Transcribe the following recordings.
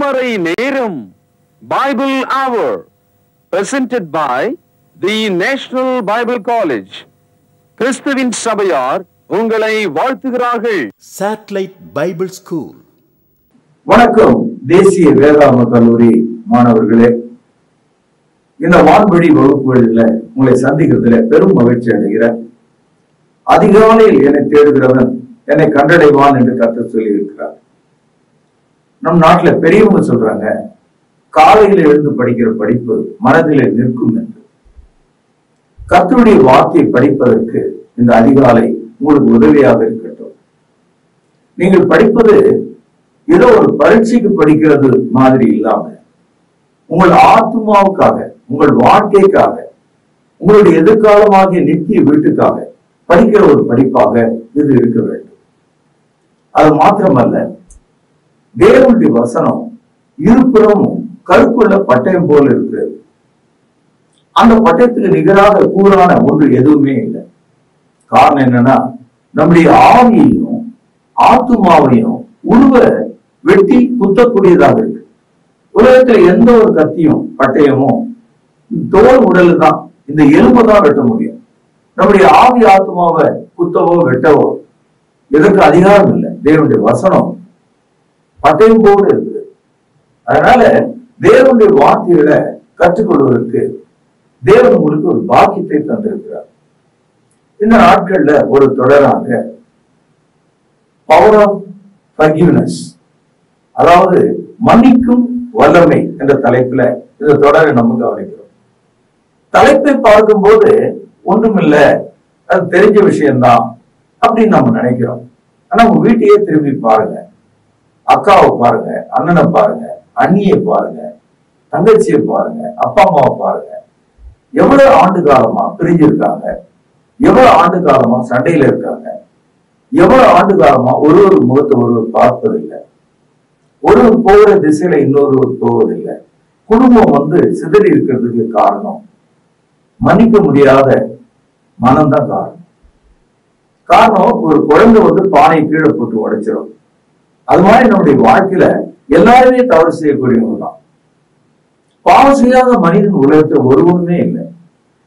திருமறை நேரம் Bible Hour presented by the National Bible College. கிறிஸ்துவின் சபையார் உங்களை வாழ்த்துகிறார்கள். Satellite Bible School. வணக்கம் தேசிய வேதாகம கல்லூரி மாணவர்களே, இந்த வான்வழி வகுப்புகளில் உங்களை சந்திக்கிறதுல பெரும் மகிழ்ச்சி அடைகிறேன். அதிகாலையில் என்னை தேடுகிறவன் என்னை கண்டடைவான் என்று கர்த்தர் சொல்லி இருக்கிறார். நம் நாட்டுல பெரியவங்க சொல்றாங்க, காலையில எழுந்து படிக்கிற படிப்பு மனதிலே நிற்கும் என்று. கர்த்தருடைய வார்த்தையை படிப்பதற்கு இந்த அதிகாலை உங்களுக்கு உதவியாக இருக்கட்டும். நீங்கள் படிப்பது ஏதோ ஒரு பரீட்சைக்கு படிக்கிறது மாதிரி இல்லாம, உங்கள் ஆத்மாவுக்காக, உங்கள் வாழ்க்கைக்காக, உங்களுடைய எதிர்காலமாகிய நித்திய வீட்டுக்காக படிக்கிற ஒரு படிப்பாக இது இருக்க வேண்டும். அது மாத்திரமல்ல, தேவனுடைய வசனம் இருபுறமும் கருக்குள்ள பட்டயம் போல இருக்கிறது. அந்த பட்டயத்துக்கு நிகராக கூறான ஒன்று எதுவுமே இல்லை. காரணம் என்னன்னா, நம்முடைய ஆவியையும் ஆத்துமாவையும் உருவ வெட்டி குத்தக்கூடியதாக இருக்கு. உலகத்துல எந்த ஒரு கத்தியும் பட்டயமும் தோல் உடல் தான், இந்த எலும்பை தான் வெட்ட முடியும். நம்முடைய ஆவி ஆத்மாவை குத்தவோ வெட்டவோ இதற்கு அதிகாரம் இல்லை. தேவனுடைய வசனம் பட்டயம் போல இருக்குது. அதனால தேவனுடைய வார்த்தைகளை கற்றுக்கொள்வதற்கு தேவன் உங்களுக்கு ஒரு பாக்கியத்தை தந்திருக்கிறார். இந்த நாட்கள்ல ஒரு தொடராக பவர் ஆஃப் ஃபர்கிவ்னஸ், அதாவது மன்னிக்கும் வல்லமை என்ற தலைப்புல இந்த தொடரை நம்ம கவனிக்கிறோம். தலைப்பை பார்க்கும்போது ஒன்றுமில்லை, அது தெரிஞ்ச விஷயம்தான் அப்படின்னு நம்ம நினைக்கிறோம். ஆனா உங்க வீட்டையே திரும்பி பாருங்க, அக்காவை பாருங்க, அண்ணனை பாருங்க, அண்ணியை பாருங்க, தங்கச்சியை பாருங்க, அப்பா அம்மாவை பாருங்க. எவ்வளவு ஆண்டு காலமா பிரிஞ்சிருக்காங்க, எவ்வளவு ஆண்டு காலமா சண்டையில இருக்காங்க, எவ்வளவு ஆண்டு காலமா ஒரு முகத்தை ஒருவர் பார்ப்பதில்லை, ஒருவர் போகிற திசையில இன்னொருவர் போவதில்லை. குடும்பம் சிதறி இருக்கிறதுக்கு காரணம் மன்னிக்க முடியாத மனம்தான் காரணம். ஒரு குழந்தை பானை கீழே போட்டு உடைச்சிடும். அது மாதிரி நம்முடைய வாழ்க்கையில எல்லாருமே தவறு செய்யக்கூடியவங்க தான். பாவம் செய்யாத மனிதன் உலகத்துல ஒருவருமே இல்லை.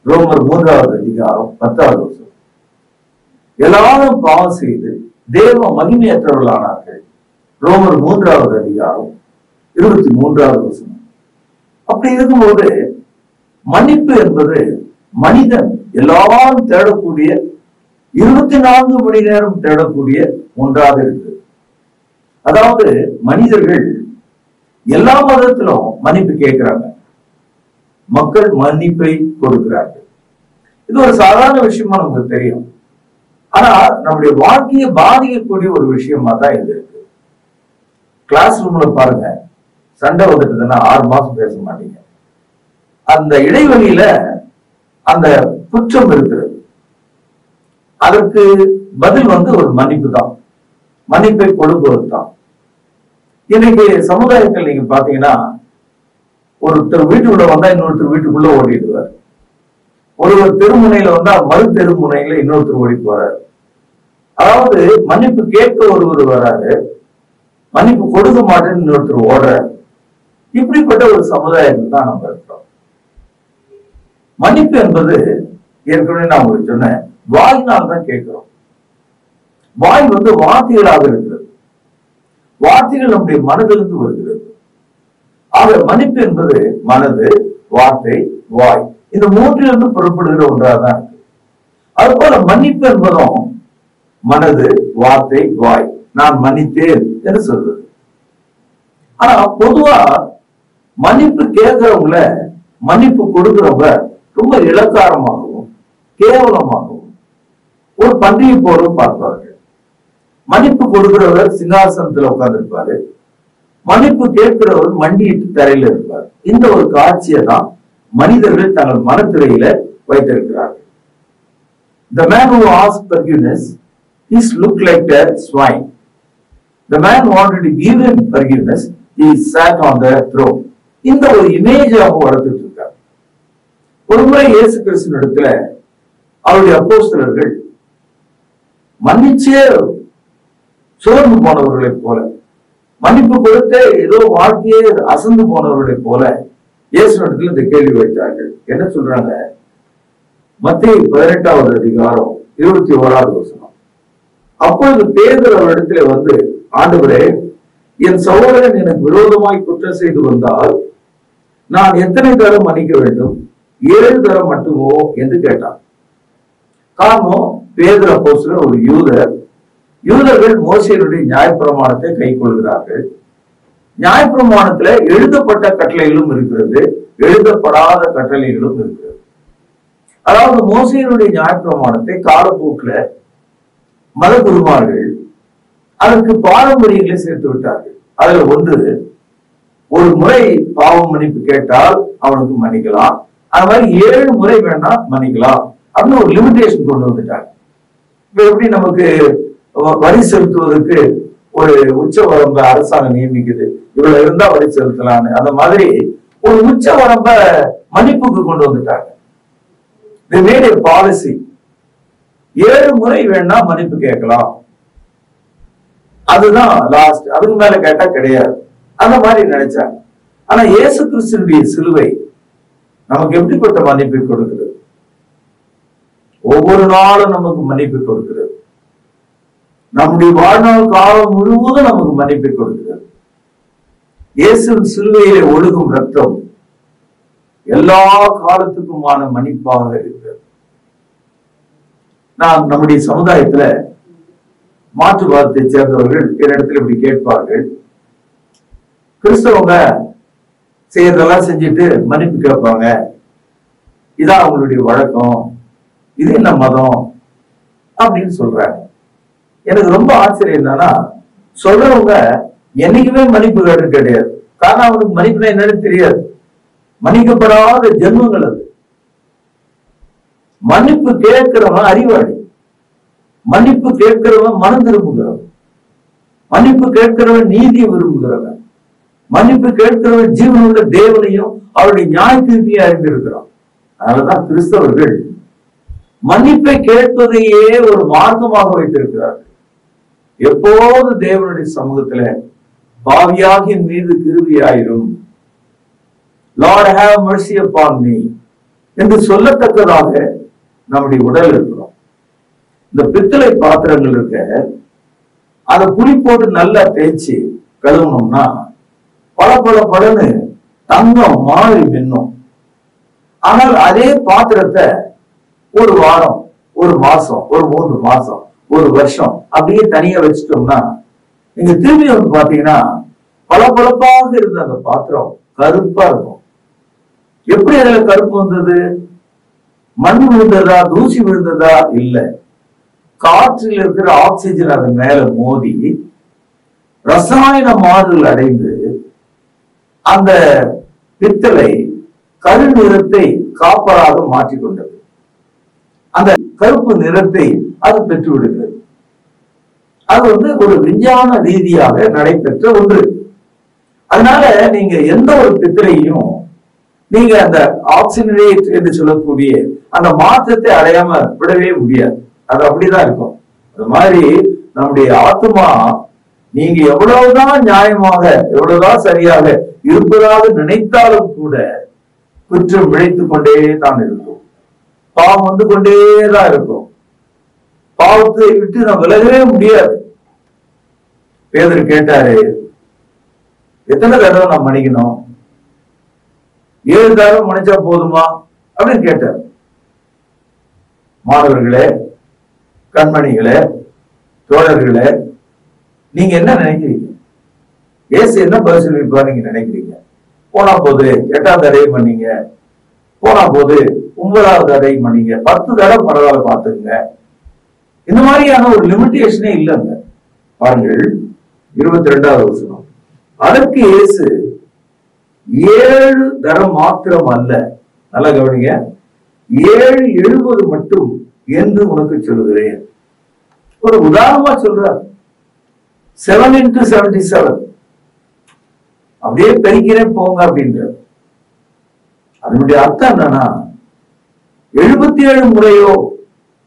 ரோமர் 3வது அதிகாரம் 10வது வசனம். எல்லாரும் பாவம் செய்து தேவ மகிமையற்றவர்களானார்கள். ரோமர் 3வது அதிகாரம் 23வது வசனம். அப்படி இருக்கும்போது மன்னிப்பு என்பது மனிதன் எல்லாரும் தேடக்கூடிய 24 மணி நேரம் தேடக்கூடிய ஒன்றாக இருக்கு. அதாவது மனிதர்கள் எல்லா மதத்திலும் மன்னிப்பு கேட்கிறாங்க, மக்கள் மன்னிப்பை கொடுக்கிறார்கள். இது ஒரு சாதாரண விஷயமா நமக்கு தெரியும். ஆனா நம்முடைய வாழ்க்கையை பாதிக்கக்கூடிய ஒரு விஷயமா தான் இது இருக்கு. கிளாஸ் ரூம்ல பாருங்க, சண்டை வந்துட்டுதுன்னா 6 மாசம் பேச மாட்டீங்க. அந்த இடைவெளியில அந்த குற்றம் இருக்கிறது. அதற்கு பதில் ஒரு மன்னிப்பு தான், மன்னிப்பை கொடுப்பது தான். இன்னைக்கு சமுதாயத்தில் நீங்க பாத்தீங்கன்னா, ஒருத்தர் வீட்டுக்குள்ள வந்தா இன்னொருத்தர் வீட்டுக்குள்ள ஓடிடுவார். ஒருவர் தெருமுனையில வந்தா மறு தெருமுனையில இன்னொருத்தர் ஓடி போறாரு. அதாவது மன்னிப்பு கேட்க ஒருவர் வராரு, மன்னிப்பு கொடுக்க மாட்டேன்னு இன்னொருத்தர் ஓடுறாரு. இப்படிப்பட்ட ஒரு சமுதாயத்தில் தான் நம்ம இருக்கிறோம். மன்னிப்பு என்பது ஏற்கனவே நான் உங்களுக்கு சொன்னேன், வாயினால் தான் கேட்கிறோம். வாய் வார்த்தைகளாக இருக்கிறது. வார்த்தைகள் நம்முடைய மனதிலிருந்து வருகிறது. ஆக மன்னிப்பு என்பது மனது, வார்த்தை, வாய், இந்த மூன்றிலிருந்து புறப்படுகிற ஒன்றாக இருக்கு. அதுபோல மன்னிப்பு என்பதும் மனது, வார்த்தை, வாய், நான் மன்னித்தேன் என்று சொல்றது. ஆனா பொதுவா மன்னிப்பு கேட்கிறவங்கள மன்னிப்பு கொடுக்கிறவங்க ரொம்ப இலக்காரமாகவும் கேவலமாகவும் ஒரு பன்றியை போலும் பார்ப்பார்கள். மன்னிப்பு கொடுக்கிறவர் சிங்காசனத்துல உட்கார்ந்துருப்பாரு, மன்னிப்பு கேட்கிறவர் மண்டியிட்டு தரையில இருப்பார். இந்த ஒரு காட்சியை தான் மனிதர்கள் தங்கள் மனத்திரையில வைத்திருக்கிறார்கள். The man who asked forgiveness is looked like a swine. The man who wanted to give him forgiveness, he sat on the throne. இந்த ஒரு இமேஜ் அவங்க வளர்த்துட்டு இருக்காங்க. ஒரு முறை இயேசு கிறிஸ்துவின் இடத்துல அவருடைய அப்போஸ்தலர்கள் மன்னிச்சே சோர்ந்து போனவர்களை போல மன்னிப்பு கொடுத்து ஏதோ வாழ்க்கையே அசந்து போனவர்களை போல இயேசுவிடத்தில் இந்த கேள்வி வைத்தார்கள். என்ன சொல்றாங்க? மத்தேயு 18வது அதிகாரம் 21வது வசனம். அப்பொழுது பேதுரு அவரிடத்திலே வந்து, ஆண்டவரே, என் சகோதரன் எனக்கு விரோதமாய் குற்றம் செய்து வந்தால் நான் எத்தனை தரம் மன்னிக்க வேண்டும்? 7 தரம் மட்டுமோ என்று கேட்டான். காரணம், பேதுரு அப்போஸ்தலன் ஒரு யூதர். யூதர்கள் மோசேயினுடைய நியாயப்பிரமாணத்தை கை கொள்கிறார்கள். நியாயப்பிரமாணத்துல எழுதப்பட்ட கட்டளைகளும் இருக்கிறது, எழுதப்படாத கட்டளைகளும் இருக்கிறது. அதாவது மோசேயினுடைய நியாயப்பிரமாணத்தை காலப்போக்கில் மத குருமார்கள் அதற்கு பாரம்பரியங்களை சேர்த்து விட்டார்கள். அதுல ஒன்று, ஒரு முறை பாவம் மன்னிப்பு கேட்டால் அவனுக்கு மன்னிக்கலாம், அது மாதிரி 7 முறை வேணா மன்னிக்கலாம் அப்படின்னு ஒரு லிமிடேஷன் கொண்டு வந்துட்டாங்க. இப்ப எப்படி நமக்கு வரி செலுத்துவதற்கு ஒரு உச்ச வரம்பை அரசாங்கம் நியமிக்குது, இவ்வளவு இருந்தா வரி செலுத்தலான்னு, அந்த மாதிரி ஒரு உச்ச வரம்ப மன்னிப்புக்கு கொண்டு வந்துட்டாங்க. They made a policy. 7 முறை வேணா மன்னிப்பு கேட்கலாம், அதுதான் லாஸ்ட், அதுக்கு மேல கேட்டா கிடையாது, அந்த மாதிரி நினைச்சாங்க. ஆனா இயேசு கிறிஸ்துவினுடைய சிலுவை நமக்கு எப்படிப்பட்ட மன்னிப்பை கொடுக்கிறது? ஒவ்வொரு நாளும் நமக்கு மன்னிப்பை கொடுக்கிறது. நம்முடைய வாழ்நாள் காலம் முழுவதும் நமக்கு மன்னிப்பை கொடுக்கிறது. இயேசுவின் சிலுவையிலே ஒழுகும் ரத்தம் எல்லா காலத்துக்குமான மன்னிப்பாக இருக்கிறது. நான் நம்முடைய சமுதாயத்துல மாற்றுவாதத்தை சேர்ந்தவர்கள் என்னிடத்துல இப்படி கேட்பார்கள், கிறிஸ்தவங்க செய்யறதெல்லாம் செஞ்சுட்டு மன்னிப்பு கேட்பாங்க, இதான் அவங்களுடைய வழக்கம், இது என்ன மதம் அப்படின்னு சொல்றாங்க. எனக்கு ரொம்ப ஆச்சரியம் என்னன்னா, சொல்றவங்க என்னைக்குமே மன்னிப்பு கேட்டு கிடையாது. காரணம், அவனுக்கு மன்னிப்புனா என்னன்னு தெரியாது, மன்னிக்கப்படாத ஜென்மங்கள் அது. மன்னிப்பு கேட்கிறவன் அறிவாளி, மன்னிப்பு கேட்கிறவன் மனம் திரும்புகிறவன், மன்னிப்பு கேட்கிறவன் நீதியை விரும்புகிறவன், மன்னிப்பு கேட்கிறவன் ஜீவனுள்ள தேவனையும் அவருடைய நியாய தீர்ப்பையும் அறிந்திருக்கிறான். அதனாலதான் கிறிஸ்தவர்கள் மன்னிப்பை கேட்பதையே ஒரு மார்க்கமாக வைத்திருக்கிறார்கள். எப்போது தேவனுடைய சமூகத்துல பாவியாகி மீது கிருபையாயிரும், Lord have mercy upon me என்று சொல்லத்தக்கதாக நம்முடைய உடல் இருக்கிறோம். இந்த பித்தளை பாத்திரங்கள் இருக்க, அதை புளி போட்டு நல்லா தேய்ச்சி கழுவணும்னா பல படன்னு தங்கம் மாறி மின்னும். ஆனால் அதே பாத்திரத்தை ஒரு வாரம், ஒரு மாசம், ஒரு 3 மாசம், ஒரு வருஷம் அப்படியே தனியா வச்சுட்டோம்னா, நீங்க திரும்பி வந்து பாத்தீங்கன்னா பளபளப்பாக இருந்த அந்த பாத்திரம் கருப்பா இருக்கும். எப்படி அதுல கருப்பு வந்தது? மண் விழுந்ததா, தூசி விழுந்ததா? இல்ல, காற்றில் இருக்கிற ஆக்சிஜன் அது மேல மோதி ரசாயன மாறுதல் அடைந்து அந்த பித்தளை கரு நிறத்தை காப்பராக மாற்றிக்கொண்டது. அந்த கருப்பு நிறத்தை அது பெற்று விடுகிறது. அது ஒரு விஞ்ஞான ரீதியாக நடைபெற்ற ஒன்று. அதனால நீங்க எந்த ஒரு பித்தளையும் நீங்க அந்த ஆக்சிஜனேட் என்று சொல்லக்கூடிய அந்த மாற்றத்தை அடையாம விடவே முடியாது. அது அப்படிதான் இருக்கும். அது மாதிரி நம்முடைய ஆத்மா நீங்க எவ்வளவுதான் நியாயமாக, எவ்வளவுதான் சரியாக இருப்பதாக நினைத்தாலும் கூட குற்றம் விளைத்துக் கொண்டே தான் இருக்கும், பாவம் வந்து கொண்டேதான் இருக்கும். பாவத்தை விட்டு நான் விலகவே முடியாது. பேதுரு கேட்டாரு, எத்தனை தடவை நான் மன்னிக்கணும்? 7 தடவை மன்னிச்சா போதுமா அப்படின்னு கேட்டார். மாணவர்களே, கண்மணிகளே, தோழர்களே, நீங்க என்ன நினைக்கிறீங்க? இயேசு என்ன பதில் சொல்லியிருப்பா நீங்க நினைக்கிறீங்க? போனா போது 8ஆவது தடவை பண்ணீங்க, போனா போது 9ஆவது தடவை பண்ணீங்க, 10 தடவை பரவாயில்ல பாத்துங்க. இந்த மாதிரியான ஒரு லிமிட்டேஷனே இல்லைங்க. பாருங்கள் 22வது வசனம். அதற்கு இயேசு 7 தரம் மாத்திரம் அல்ல, நல்லா கவனிங்க, 7 70 மட்டும் என்று உனக்கு சொல்லுகிறேன். ஒரு உதாரணமா சொல்றார். 7 into 77 அப்படியே பெருக்கிறேன் போங்க அப்படின்றார். அதனுடைய அர்த்தம் என்னன்னா, 77 முறையோ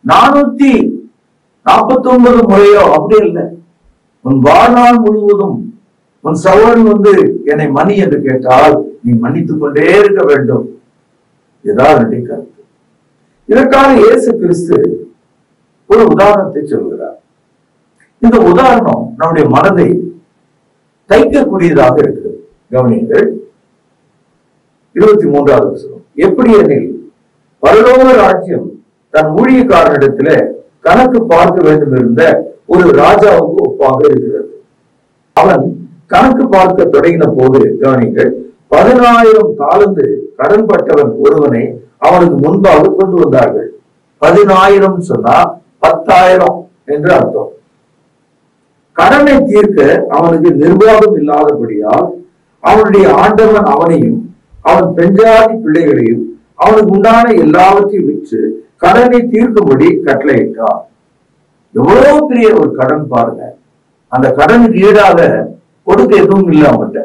449 முறையோ அப்படி இல்லை. உன் வாழ்நாள் முழுவதும் உன் சகோதரன் வந்து என்னை மன்னி என்று கேட்டால் நீ மன்னித்துக் கொண்டே இருக்க வேண்டும். இதுதான் என்னுடைய கருத்து. இதற்காக இயேசு கிறிஸ்து ஒரு உதாரணத்தை சொல்கிறார். இந்த உதாரணம் நம்முடைய மனதை தைக்கக்கூடியதாக இருக்கிறது. கவனியுங்கள் 23வது வசனம். எப்படி எனில் பரலோக ராஜ்யம் தன் ஊழியக்காரனிடத்துல கணக்கு பார்க்க வேண்டும் இருந்த ஒரு ராஜாவுக்கு ஒப்பாக இருக்கிறது. அவன் கணக்கு பார்க்க தொடங்கின போது கவனிங்கள் 10,000 தாலந்து கடன்பட்டவன் ஒருவனை அவனுக்கு முன்பாக கொண்டு வந்தார்கள். 10,000 சொன்னா 10,000 என்று அர்த்தம். கடனை தீர்க்க அவனுக்கு நிர்வாகம் இல்லாதபடியால் அவனுடைய ஆண்டவன் அவனையும் அவன் பெண்ஜாதி பிள்ளைகளையும் அவனுக்கு உண்டான எல்லாவற்றையும் விற்று கடனை தீர்க்கும்படி கட்டளையிட்டான். எவ்வளவு பெரிய ஒரு கடன் பாருங்க. அந்த கடனுக்கு ஈடாக கொடுக்க எதுவும் இல்லை. அவன்கிட்ட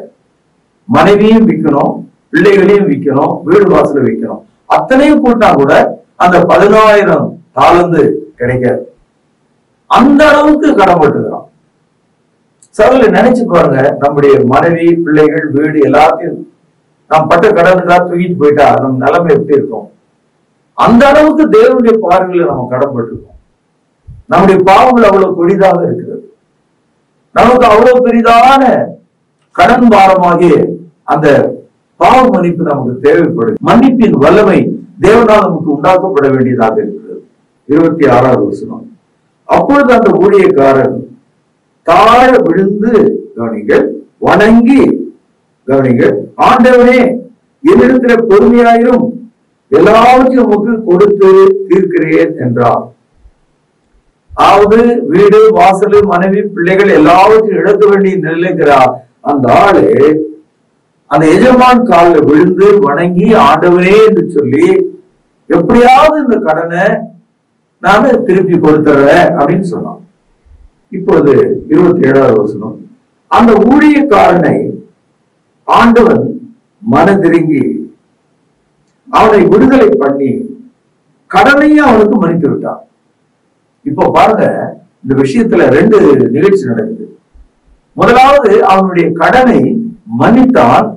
மனைவியும் விற்கணும், பிள்ளைகளையும் விற்கணும், வீடு வாசல விற்கணும். அத்தனையும் கூட்டா கூட அந்த 10,000 தாலந்து கிடைக்காது. அந்த அளவுக்கு கடன் பட்டுக்கிறான். சகல நினைச்சு பாருங்க, நம்முடைய மனைவி, பிள்ளைகள், வீடு எல்லாத்தையும் நாம் பட்ட கடனுக்காக தூக்கிட்டு போயிட்டா நம்ம நிலைமை எப்படி இருக்கும்? அந்த அளவுக்கு தேவனுடைய பார்வையில நம்ம கடன்பட்டிருக்கோம். நம்முடைய பாவங்கள் அவ்வளவு கொடிதாக இருக்கிறது. நமக்கு அவ்வளவு பெரிதான கடன் பாரமாகிய அந்த பாவ மன்னிப்பு நமக்கு தேவைப்படும். மன்னிப்பின் வல்லமை தேவனால் நமக்கு உண்டாக்கப்பட வேண்டியதாக இருக்கிறது. 26வது வசனம். அப்பொழுது அந்த ஊழியக்காரன் தாழ விழுந்து கவனிங்கள் வணங்கி கவனிங்கள் ஆண்டவனே என்னிடத்துல பொறுமையாயிரும் எல்லாவற்றையும் உமக்கு கொடுத்து தீர்க்கிறேன் என்றார். அதாவது வீடு வாசல் மனைவி பிள்ளைகள் எல்லாவற்றையும் இழக்க வேண்டிய நிலைங்கிறார். அந்த ஆளு அந்த எஜமான் காலில் விழுந்து வணங்கி ஆண்டவரே என்று சொல்லி எப்படியாவது இந்த கடனை நான் திருப்பி கொடுத்துறேன் அப்படின்னு சொன்னான். இப்பொழுது 27வது வசனம். அந்த ஊழியக்காரனை ஆண்டவன் மனதிருங்கி அவனை விடுதலை பண்ணி கடனையும் அவனுக்கு மன்னித்து விட்டான். இப்ப பாருங்க, இந்த விஷயத்துல 2 நிகழ்ச்சி நடக்குது. முதலாவது அவனுடைய கடனை மன்னித்தான்.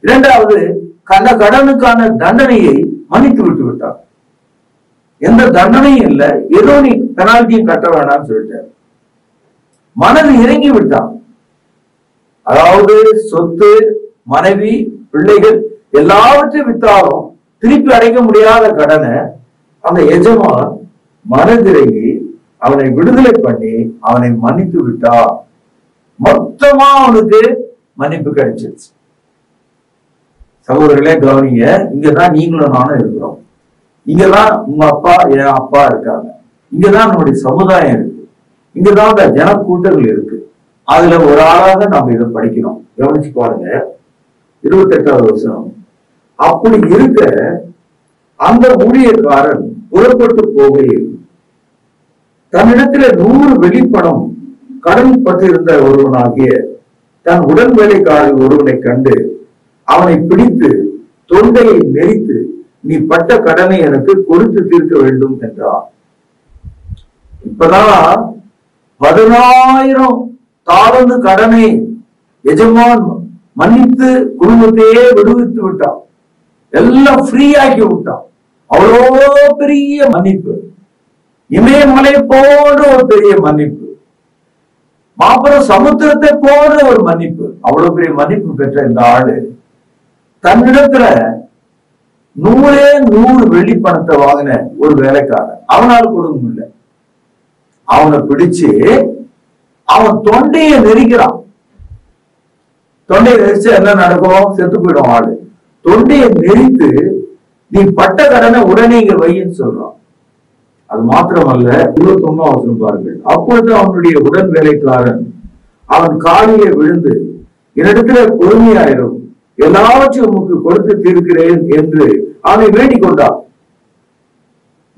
2வது கடனுக்கான தண்டனையை மன்னித்து விட்டு விட்டான். எந்த தண்டனையும் இல்லை, ஏதோ நீ பெனால்ட்டியும் கட்ட வேணாம்னு சொல்லிட்டார். மனது இறங்கி விட்டான். அதாவது சொத்து, மனைவி, பிள்ளைகள் எல்லாவற்றையும் வித்தாலும் திருப்பி அடைக்க முடியாத கடனை அந்த எஜமான் மனதிறங்கி அவனை விடுதலை பண்ணி அவனை மன்னித்து விட்டா. மொத்தமா அவனுக்கு மன்னிப்பு கிடைச்சிருச்சு. சகோதரர்களே கவனிங்க, இங்கதான் நீங்களும் நானும் இருக்கிறோம். இங்கதான் உங்க அப்பா என் அப்பா இருக்காங்க. இங்கதான் நம்முடைய சமுதாயம் இருக்கு. இங்கதான் அந்த ஜனக்கூட்டங்கள் இருக்கு. அதுல ஒரு ஆளாக நாம இதை படிக்கிறோம். கவனிச்சு பாருங்க 28வது வசனம். அப்படி இருக்க அந்த ஊழியக்காரன் புறப்பட்டு போகையில் தன்னிடத்துல 100 வெளிப்பணம் கடன் பட்டிருந்த ஒருவனாகிய தன் உடன் வேலைக்காரன் ஒருவனை கண்டு அவனை பிடித்து தொண்டையை நெரித்து நீ பட்ட கடனை எனக்கு கொடுத்து தீர்க்க வேண்டும் என்றார். இப்பதான் 10,000 தாலந்து கடனை எஜமான் மன்னித்து குடும்பத்தையே விடுவித்து விட்டான். எல்லாம் ஃப்ரீ ஆக்கி விட்டான். அவ்வளோ பெரிய மன்னிப்பு, இமயமலை போன்ற ஒரு பெரிய மன்னிப்பு, மாபெரும் சமுத்திரத்தை போன்ற ஒரு மன்னிப்பு. அவ்வளவு பெரிய மன்னிப்பு பெற்ற இந்த ஆளு தன்னிடத்துல 100 வெள்ளி பணத்தை வாங்கின ஒரு வேலைக்காரன், அவனால் கொடுக்க முடியல. அவனை பிடிச்சு அவன் தொண்டையை நெரிக்கிறான். தொண்டையை நெரிச்சு என்ன நடக்கும்? செத்து போயிடும் ஆளு. தொண்டையை நெரித்து நீ பட்ட கடனை உடனே இங்க வையின்னு சொல்றான். அது மாத்திரமல்ல, 29வது வசனம் பாருங்கள். அப்பொழுது அவனுடைய உடன் வேலைக்காரன் அவன் காலிலே விழுந்து என்னிடத்துல பொறுமையாயிரும் எல்லாவற்றையும் உமக்கு கொடுத்து தீர்க்கிறேன் என்று அவனை வேண்டிக் கொண்டான்.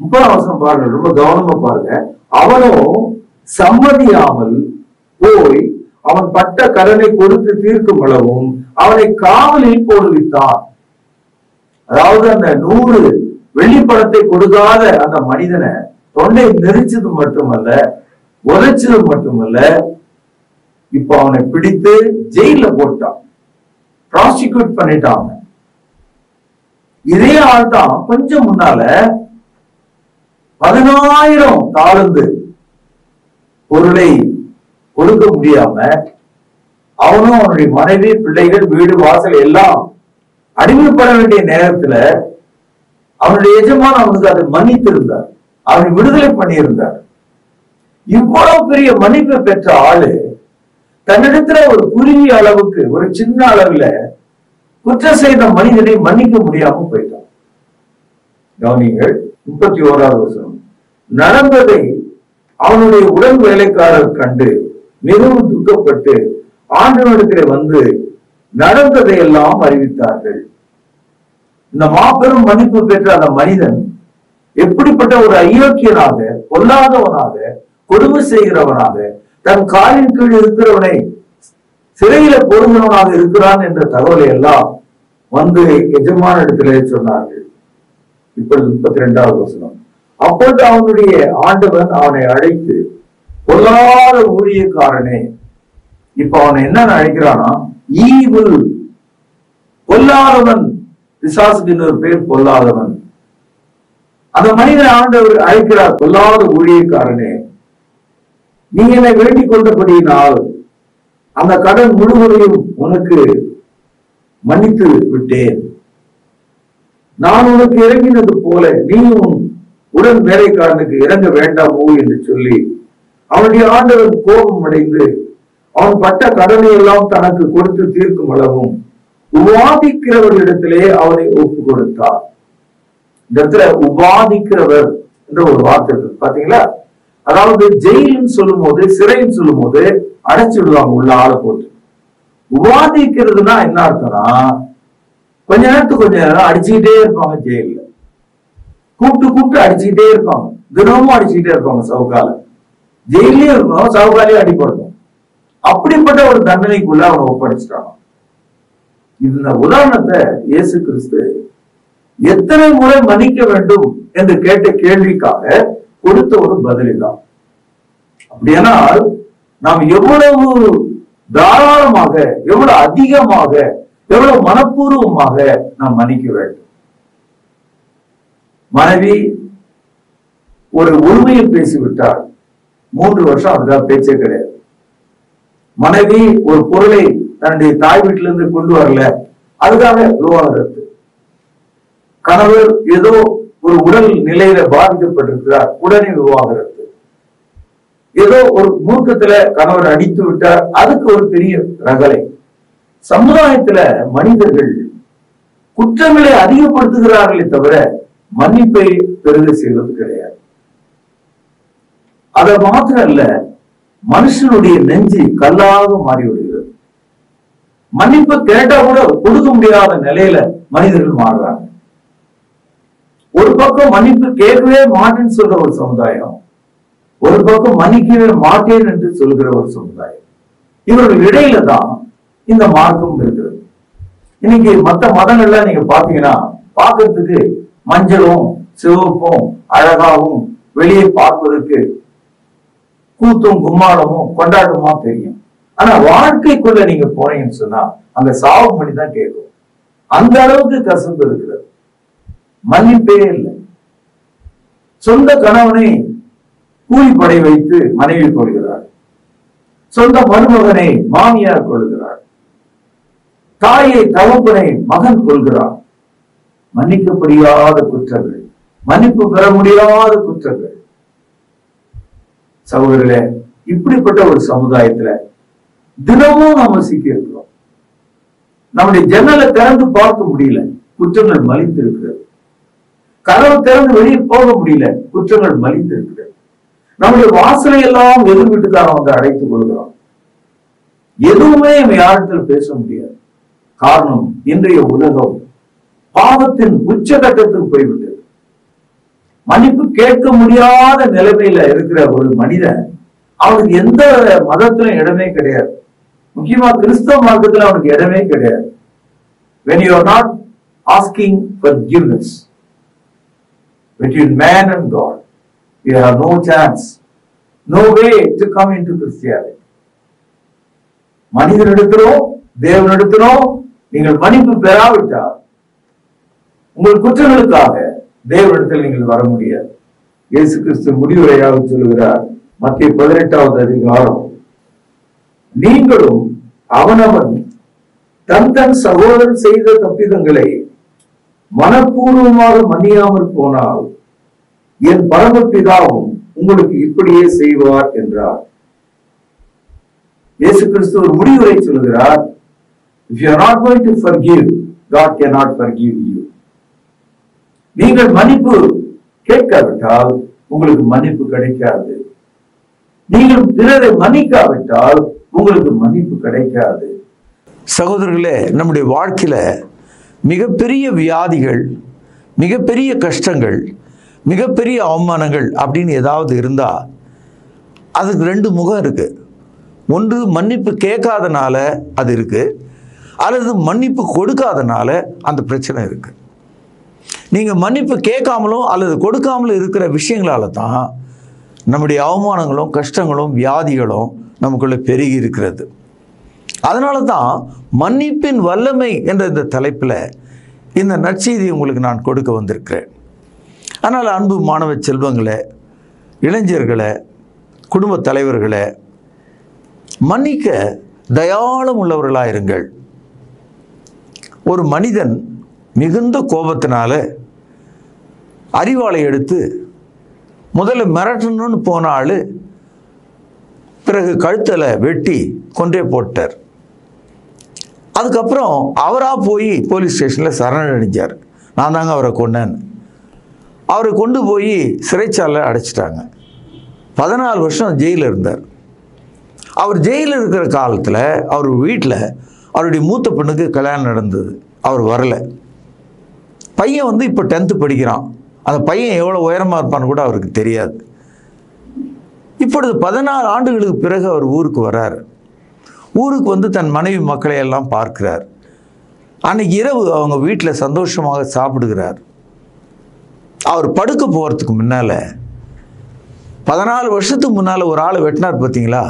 30வது வசனம் பாருங்க, ரொம்ப கவனமா பாருங்க. அவனும் சம்மதியாமல் போய் அவன் பட்ட கடனை கொடுத்து தீர்க்கும் அளவும் அவனை காவலில் போடுவித்தான். அதாவது அந்த 100 வெள்ளி பணத்தை கொடுக்காத அந்த மனிதனை தொண்டை நெரிச்சது மட்டுமல்ல, உரைச்சது மட்டுமல்ல, இப்ப அவனை பிடித்து ஜெயில போட்டான், ப்ராசிக்யூட் பண்ணிட்டாங்க. இதே ஆள் தான் கொஞ்சம் முன்னால 10,000 தாலந்து பொருளை கொடுக்க முடியாம அவனும் அவனுடைய மனைவி, பிள்ளைகள், வீடு வாசல் எல்லாம் அடிமைப்பட வேண்டிய நேரத்துல அவனுடைய எஜமான் அவனுக்கு அதை மன்னித்து இருந்தார், அவனை விடுதலை பண்ணியிருந்தார். இவ்வளவு பெரிய மன்னிப்பை பெற்ற ஆளு தன்னிடத்துல ஒரு குறுகிய அளவுக்கு, ஒரு சின்ன அளவுல குற்றம் செய்த மனிதனை மன்னிக்க முடியாம போயிட்டான். கவனிங்கள் 31வது வசனம். நடந்ததை அவனுடைய உடன் வேலைக்காரர் கண்டு மிகவும் துக்கப்பட்டு ஆண்டவனிடத்தில் வந்து நடந்ததை எல்லாம் அறிவித்தார்கள். இந்த மாபெரும் மன்னிப்பு பெற்ற அந்த மனிதன் எப்படிப்பட்ட ஒரு அயோக்கியனாக, பொல்லாதவனாக, கொடுமை செய்கிறவனாக, தன் காலின் கீழ் இருக்கிறவனை சிறையில பொருந்தவனாக இருக்கிறான் என்ற தகவலை எல்லாம் வந்து எஜமான இடத்திலே சொன்னார்கள். இப்பொழுது 32வது வசனம். அப்பொழுது அவனுடைய ஆண்டவன் அவனை அழைத்து, பொல்லாத ஊழியக்காரனே, இப்ப அவனை என்ன அழைக்கிறானா, ஈவில், பொல்லாதவன். பிசாசுக்கு இன்னொரு பேர் பொல்லாதவன். அந்த மனிதன் ஆண்டவர் அழைக்கிறார், பொல்லாத ஊழியக்காரனே, நீ என்னை வேண்டிக் கொண்டபடியினால் அந்த கடன் முழுவதையும் உனக்கு மன்னித்து விட்டேன். நான் உனக்கு இறங்கினது போல நீயும் உடன் வேலைக்காரனுக்கு இறங்க வேண்டாமோ என்று சொல்லி அவனுடைய ஆண்டவன் கோபம் அடைந்து அவன் பட்ட கடனை எல்லாம் தனக்கு கொடுத்து தீர்க்கும் அளவும் உபாதிக்கிறவர்களிடத்திலே அவனை ஒப்பு கொடுத்தார். இந்த இடத்துல உபாதிக்கிறவர் என்ற ஒரு வார்த்தை இருக்கு பாத்தீங்களா? அதாவது ஜெயிலுன்னு சொல்லும் போது, சிறைன்னு சொல்லும் போது அடைச்சு விடுவாங்க உள்ள ஆளை போட்டு. உபாதிக்கிறதுனா என்ன அர்த்தம்னா, கொஞ்ச நேரத்துக்கு கொஞ்ச நேரம் அடிச்சுக்கிட்டே இருப்பாங்க ஜெயில, கூப்பிட்டு அடிச்சுக்கிட்டே இருப்பாங்க, தினமும் அடிச்சுக்கிட்டே இருப்பாங்க. சவுக்கால ஜெயிலையும் இருக்கணும், சவுக்காலையும் அடிப்படணும். அப்படிப்பட்ட ஒரு தண்டனைக்குள்ள அவனை ஒப்படைச்சிட்டாங்க. இந்த உதாரணத்தை இயேசு கிறிஸ்து எத்தனை முறை மன்னிக்க வேண்டும் என்று கேட்ட கேள்விக்காக கொடுத்த ஒரு பதில்தான். அப்படியானால் நாம் எவ்வளவு தாராளமாக, எவ்வளவு அதிகமாக, எவ்வளவு மனப்பூர்வமாக நாம் மன்னிக்க வேண்டும். மனைவி ஒரு உரிமையை பேசிவிட்டால் 3 வருஷம் அதுக்காக பேச்சே கிடையாது. மனைவி ஒரு பொருளை தன்னுடைய தாய் வீட்டிலிருந்து கொண்டு வரல, அதுக்காக விவாகரத்து. கணவர் ஏதோ ஒரு உடல் நிலையில பாதிக்கப்பட்டிருக்கிறார், உடனே விவாகரத்து. ஏதோ ஒரு மூர்க்கத்துல கணவர் அடித்து விட்டார், அதுக்கு ஒரு பெரிய ரகலை. சமுதாயத்துல மனிதர்கள் குற்றங்களை அதிகப்படுத்துகிறார்களே தவிர மன்னிப்பை பெருக செய்வது கிடையாது. அதை மாத்திரம் இல்ல, மனுஷனுடைய நெஞ்சு கல்லாக மாறிவிடுகிறது. மன்னிப்பு கேட்டா கூட கொடுக்க முடியாத நிலையில மனிதர்கள் மாறுறாங்க. ஒரு பக்கம் மன்னிப்பு கேட்கவே மாட்டேன்னு சொல்ற ஒரு சமுதாயம், ஒரு பக்கம் மன்னிக்கவே மாட்டேன் என்று சொல்கிற ஒரு சமுதாயம். இவர்கள் இடையில தான் இந்த மார்க்கம் இருக்கிறது. இன்னைக்கு மற்ற மதங்கள்ல நீங்க பாத்தீங்கன்னா பார்க்கறதுக்கு மஞ்சளும் சிவப்பும் அழகாவும் வெளியே பார்ப்பதற்கு கூத்தும் கும்மாளமும் கொண்டாட்டமா தெரியும். ஆனா வாழ்க்கைக்குள்ள நீங்க போனீங்கன்னு சொன்னா அந்த சாவு மணி தான் கேட்கும். அந்த அளவுக்கு கசப்பு இருக்கிறது, மன்னிப்பே இல்லை. சொந்த கணவனை கூலிப்படை வைத்து மனைவி கொள்கிறார், சொந்த மருமகனை மாமியார் கொள்கிறார், தாயை தகப்பனை மகன் கொள்கிறார். மன்னிக்கப்படியாத குற்றங்கள், மன்னிப்பு பெற முடியாத குற்றங்கள். சகோதரர்களே, இப்படிப்பட்ட ஒரு சமுதாயத்துல தினமும் நாம சிக்கி இருக்கிறோம். நம்முடைய ஜன்னலை திறந்து பார்க்க முடியல, குற்றங்கள் மலிந்து இருக்கிறது. கதவு திறந்து வெளியே போக முடியல, குற்றங்கள் மலிந்து இருக்கிறது. நம்முடைய வாசலை எல்லாம் எதிர் வீட்டுக்காரன் வந்து அடைத்துக் கொள்கிறோம். எதுவுமே நம்ம யாரிடத்துல பேச முடியாது. காரணம், இன்றைய உலகம் பாவத்தின் உச்சகட்டத்துக்கு போய்விட்டது. மன்னிப்பு கேட்க முடியாத நிலைமையில இருக்கிற ஒரு மனிதன், அவனுக்கு எந்த மதத்திலும் இடமே கிடையாது. முக்கியமா கிறிஸ்தவ மார்க்கத்துல அவனுக்கு இடமே கிடையாது. When you are not asking forgiveness between man and God, you have no chance, no way to come into Christianity. மனிதனிடத்திலோ தேவனிடத்திலோ நீங்கள் மன்னிப்பு பெறாவிட்டால் உங்கள் குற்றங்களுக்காக தேவனிடத்தில் நீங்கள் வர முடியாது. இயேசு கிறிஸ்து முடிவுரையாக சொல்லுகிறார், மத்திய 18வது அதிகாரம், நீங்களும் அவனவன் தன் தன் சகோதரன் செய்த தப்பிதங்களை மனப்பூர்வமாக மன்னியாமல் போனால் என் பரமபிதாவும் உங்களுக்கு இப்படியே செய்வார் என்றார். இயேசு கிறிஸ்து ஒரு முடிவுரை சொல்கிறார், if you are not going to forgive, God cannot forgive you. நீங்கள் மன்னிப்பு கேட்காவிட்டால் உங்களுக்கு மன்னிப்பு கிடைக்காது. நீங்கள் பிறரை மன்னிக்காவிட்டால் உங்களுக்கு மன்னிப்பு கிடைக்காது. சகோதரர்களே, நம்முடைய வாழ்க்கையில மிகப்பெரிய வியாதிகள், மிகப்பெரிய கஷ்டங்கள், மிகப்பெரிய அவமானங்கள் அப்படின்னு ஏதாவது இருந்தா அதுக்கு ரெண்டு முகம் இருக்கு. ஒன்று மன்னிப்பு கேட்காதனால அது இருக்கு, அல்லது மன்னிப்பு கொடுக்காதனால அந்த பிரச்சனை இருக்கு. நீங்க மன்னிப்பு கேட்காமலும் அல்லது கொடுக்காமலும் இருக்கிற விஷயங்களால தான் நம்முடைய அவமானங்களும் கஷ்டங்களும் வியாதிகளும் நமக்குள்ள பெருகி இருக்கிறது. அதனால தான் மன்னிப்பின் வல்லமை என்ற இந்த தலைப்பில் இந்த நற்செய்தி உங்களுக்கு நான் கொடுக்க வந்திருக்கிறேன். ஆனால் அன்பு மாணவ செல்வங்களே, இளைஞர்களே, குடும்ப தலைவர்களே, மன்னிக்க தயாளம் உள்ளவர்களாயிருங்கள். ஒரு மனிதன் மிகுந்த கோபத்தினால அரிவாளை எடுத்து முதல்ல மிரட்டணும்னு போன ஆளு பிறகு கழுத்தில் வெட்டி கொன்றே போட்டார். அதுக்கப்புறம் அவராக போய் போலீஸ் ஸ்டேஷனில் சரணடைஞ்சார், நான் தாங்க அவரை கொன்னேன்னு. அவரை கொண்டு போய் சிறைச்சாலையில் அடைச்சிட்டாங்க. 14 வருஷம் ஜெயிலில் இருந்தார். அவர் ஜெயிலில் இருக்கிற காலத்தில் அவர் வீட்டில் அவருடைய மூத்த பெண்ணுக்கு கல்யாணம் நடந்தது. அவர் வரலை. பையன் இப்போ 10th படிக்கிறான். அந்த பையன் எவ்வளோ உயரமாக இருப்பான்னு கூட அவருக்கு தெரியாது. இப்பொழுது 14 ஆண்டுகளுக்கு பிறகு அவர் ஊருக்கு வர்றார். ஊருக்கு தன் மனைவி மக்களை எல்லாம் பார்க்கிறார். அன்னைக்கு இரவு அவங்க வீட்டில் சந்தோஷமாக சாப்பிடுகிறார். அவர் படுக்க போகிறதுக்கு முன்னால் 14 வருஷத்துக்கு முன்னால் ஒரு ஆளை வெட்டினார் பார்த்தீங்களா,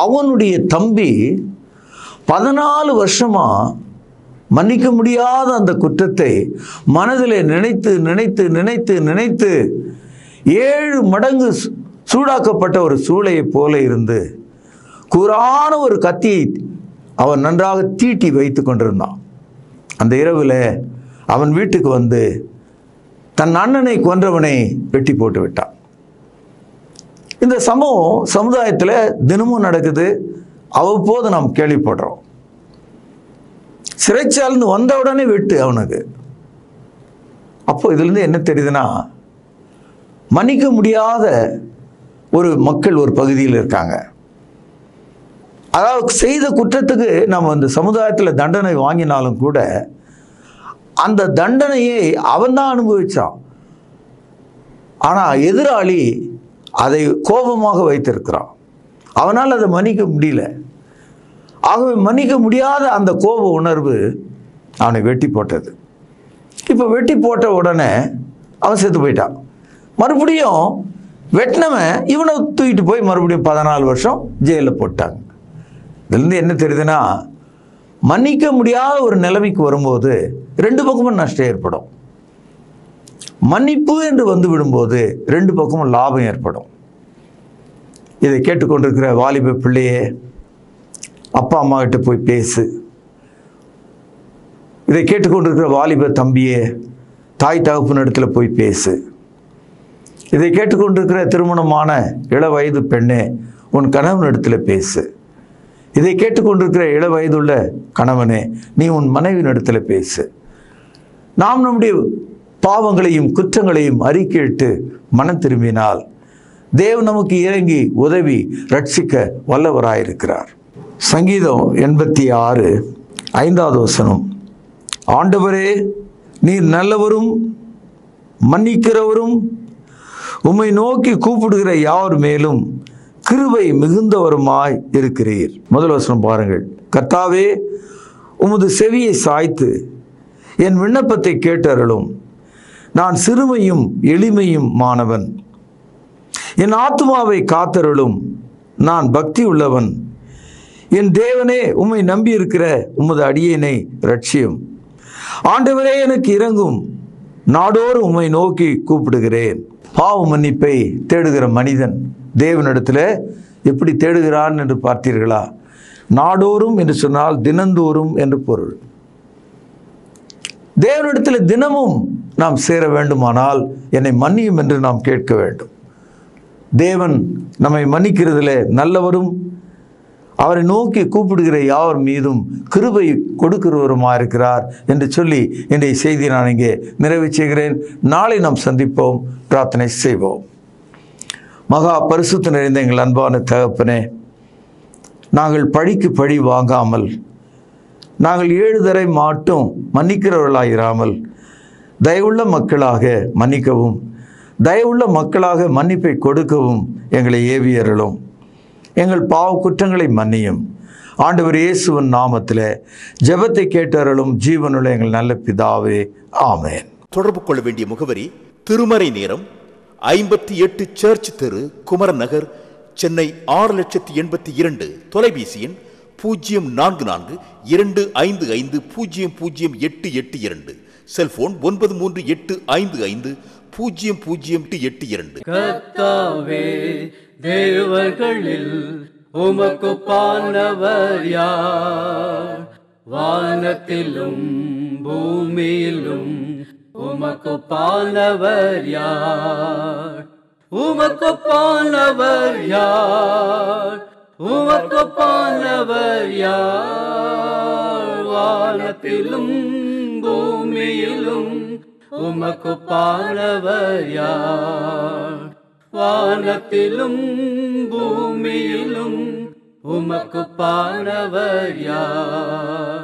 அவனுடைய தம்பி 14 வருஷமாக மன்னிக்க முடியாத அந்த குற்றத்தை மனதில் நினைத்து நினைத்து நினைத்து நினைத்து 7 மடங்கு சூடாக்கப்பட்ட ஒரு சூளையை போல இருந்து கூரான ஒரு கத்தியை அவன் நன்றாக தீட்டி வைத்து கொண்டிருந்தான். அந்த இரவில் அவன் வீட்டுக்கு தன் அண்ணனை கொன்றவனை வெட்டி போட்டு விட்டான். இந்த சம்பவம் சமுதாயத்தில் தினமும் நடக்குது, அவ்வப்போது நாம் கேள்விப்படுறோம். சிறைச்சாலிருந்து வந்த உடனே வெட்டு அவனுக்கு. அப்போ இதுலேருந்து என்ன தெரியுதுன்னா, மன்னிக்க முடியாத ஒரு மக்கள் ஒரு பகுதியில் இருக்காங்க. அதாவது செய்த குற்றத்துக்கு நம்ம இந்த சமுதாயத்தில் தண்டனை வாங்கினாலும் கூட அந்த தண்டனையை அவன் தான் அனுபவிச்சான். ஆனால் எதிராளி அதை கோபமாக வைத்திருக்கிறான். அவனால் அதை மன்னிக்க முடியல. ஆகவே மன்னிக்க முடியாத அந்த கோப உணர்வு அவனை வெட்டி போட்டது. இப்போ வெட்டி போட்ட உடனே அவன் செத்து போயிட்டான். மறுபடியும் வெட்டினவன் இவனை தூக்கிட்டு போய் மறுபடியும் 14 வருஷம் ஜெயிலில் போட்டாங்க. இதுலேருந்து என்ன தெரியுதுன்னா, மன்னிக்க முடியாத ஒரு நிலைமைக்கு வரும்போது 2 பக்கமும் நஷ்டம் ஏற்படும். மன்னிப்பு என்று விடும்போது 2 பக்கமும் லாபம் ஏற்படும். இதை கேட்டுக்கொண்டிருக்கிற வாலிப பிள்ளையே, அப்பா அம்மா கிட்ட போய் பேசு. இதை கேட்டுக்கொண்டிருக்கிற வாலிப தம்பியே, தாய் தகப்பன் இடத்துல போய் பேசு. இதை கேட்டுக்கொண்டிருக்கிற திருமணமான இள வயது பெண்ணே, உன் கணவன் இடத்துல பேசு. இதை கேட்டுக்கொண்டிருக்கிற இள வயதுள்ள கணவனே, நீ உன் மனைவியின் இடத்துல பேசு. நாம் நம்முடைய பாவங்களையும் குற்றங்களையும் அறிக்கையிட்டு மனம் திரும்பினால் தேவன் நமக்கு இறங்கி உதவி ரட்சிக்க வல்லவராயிருக்கிறார். சங்கீதம் 86 5வது வசனம், ஆண்டவரே நீர் நல்லவரும் மன்னிக்கிறவரும் உம்மை நோக்கி கூப்பிடுகிற யார் மேலும் கிருபை மிகுந்தவருமாய் இருக்கிறீர். முதல் வசனம் பாருங்கள். கர்த்தாவே உமது செவியை சாய்த்து என் விண்ணப்பத்தை கேட்டருளும். நான் சிறுமையும் எளிமையும் மாணவன். என் ஆத்துமாவை காத்தருளும். நான் பக்தி உள்ளவன். என் தேவனே, உம்மை நம்பி இருக்கிற உமது அடியேனை ரட்சியும். ஆண்டவரே, எனக்கு இரங்கும். நாடோறும் உம்மை நோக்கி கூப்பிடுகிறேன். பாவ மன்னிப்பை தேடுகிற மனிதன் தேவனிடத்தில் எப்படி தேடுகிறான் என்று பார்த்தீர்களா? நாடோறும் என்று சொன்னால் தினந்தோறும் என்று பொருள். தேவனிடத்தில் தினமும் நாம் சேர வேண்டுமானால் என்னை மன்னியும் என்று நாம் கேட்க வேண்டும். தேவன் நம்மை மன்னிக்கிறதில் நல்லவரும், அவரை நோக்கி கூப்பிடுகிற யாவர் மீதும் கிருபை கொடுக்கிறவருமா இருக்கிறார் என்று சொல்லி இன்றைய செய்தியை நான் இங்கே நிறைவு செய்கிறேன். நாளை நாம் சந்திப்போம், பிரார்த்தனை செய்வோம். மகா பரிசுத்த நிறைந்த எங்கள் அன்பான தகப்பனே, நாங்கள் பழிக்கு பழி வாங்காமல், நாங்கள் 7 தடவை மட்டும் மன்னிக்கிறவர்களாயிராமல் தயவுள்ள மக்களாக மன்னிக்கவும், தயவுள்ள மக்களாக மன்னிப்பை கொடுக்கவும் எங்களை ஏவியருளும். எங்கள் பாவ குற்றங்களை மன்னியும். ஆண்டவர் இயேசுவின் நாமத்தில் ஜெபத்தை கேட்டருளும் ஜீவனுள்ள எங்கள் நல்ல பிதாவே, ஆமென். தொடர்பு கொள்ள வேண்டிய முகவரி: திருமறை நேரம், 58 சர்ச் தெரு, குமரன் நகர், சென்னை 6,82,000. தொலைபேசி எண் 044255008882. செல்போன் 9385500882. கர்த்தாவே, தேவர்களில் உமக்கு பானவர் யார்? வானத்திலும் பூமியிலும் உமக்கு பானவர் யார்? உமக்கு பானவர் யார்? உமக்கு பானவர் யார்? வானத்திலும் பூமியிலும் உமக்கு பானவர் யார்? வானத்திலும் பூமியிலும் உமக்கு பானவர் யார்?